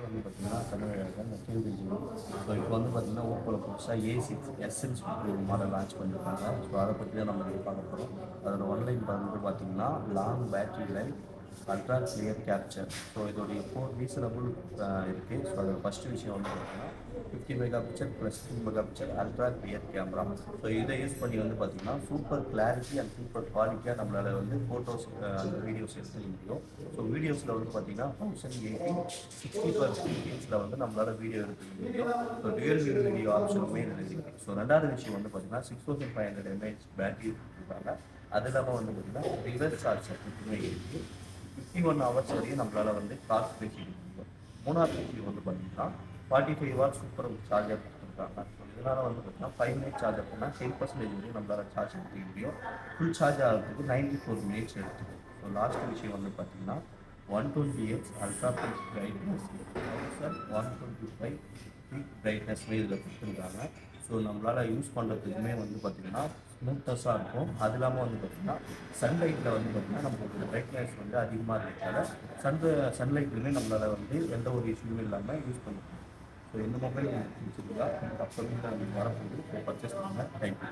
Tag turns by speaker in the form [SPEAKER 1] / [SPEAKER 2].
[SPEAKER 1] வந்து பார்த்தீங்கன்னா தமிழகம் கேள்விஜி. ஸோ இப்போ வந்து பார்த்தீங்கன்னா ஓப்போவில் புதுசாக A6 எஸ்ன்னு சொல்லிட்டு ஒரு மாடல் லான்ச் பண்ணியிருக்காங்க. ஸோ அதை பற்றி தான் நம்ம இங்கே பார்க்க போகிறோம். அதோட ஒன்லைன் வந்து பார்த்தீங்கன்னா long battery life, ultra clear capture. So இதோடைய 4 ரீசனபிள் இருக்குது. ஸோ அதோட ஃபஸ்ட்டு விஷயம் வந்து பார்த்தீங்கன்னா 50 mega pixel plus 2 mega pixel ultra clear camera. So இதை யூஸ் பண்ணி வந்து பார்த்தீங்கன்னா சூப்பர் கிளாரிட்டி அண்ட் சூப்பர் குவாலிட்டியாக நம்மளால் வந்து ஃபோட்டோஸ் அந்த வீடியோஸ் எடுத்துக்க முடியும். ஸோ வீடியோஸில் வந்து பார்த்தீங்கன்னா 1080 60 வந்து நம்மளால் வீடியோ எடுத்துக்க முடியும். ஸோ ரியல் வீடியோ ஆப்ஷனுமே இதில் இருக்குது. ஸோ ரெண்டாவது விஷயம் வந்து பார்த்தீங்கன்னா 6500 mAh பேட்டரி கொடுக்குறாங்க. அது இல்லாமல் வந்து பார்த்தீங்கன்னா ரிவர்ஸ் சார்ஜர் மட்டுமே இருக்குது. 51 ஹவர்ஸ் வரையும் நம்மளால் வந்து காசு பேசிக்க முடியும். மூணாவது விஷயம் வந்து பார்த்தீங்கன்னா 45 வாட் சூப்பர் சார்ஜர் கொடுத்துருக்காங்க. இதனால் வந்து பார்த்தீங்கன்னா 5 மினிட் சார்ஜர் பண்ணால் 10% வரையும் நம்மளால் சார்ஜ் எடுத்துக்க முடியும். ஃபுல் சார்ஜ் ஆகிறதுக்கு 94 மினிட்ஸ் எடுத்துக்கும். ஸோ லாஸ்ட் விஷயம் வந்து பார்த்தீங்கன்னா 120Hz ultra peak brightness 1125 peak பிரைட்னஸ்மே இதில் கொடுத்துருக்காங்க. ஸோ நம்மளால் யூஸ் பண்ணுறதுக்குமே வந்து பார்த்திங்கன்னா ஸ்மூத்தஸாக இருக்கும். அது இல்லாமல் வந்து பார்த்திங்கன்னா சன்லைட்டில் வந்து பார்த்திங்கன்னா நமக்கு இந்த பிரைட்னஸ் வந்து அதிகமாக இருக்கிறதால சன்லைட்லையுமே நம்மளால் வந்து எந்த ஒரு இஷ்யூவும் இல்லாமல் யூஸ் பண்ணிக்கலாம். ஸோ இந்த மொபைல் உங்களுக்கு பிடிச்சிருந்தா அப்புறமேட்டு நமக்கு வரப்போகுது. பர்ச்சேஸ் பண்ணுங்கள். தேங்க்யூ.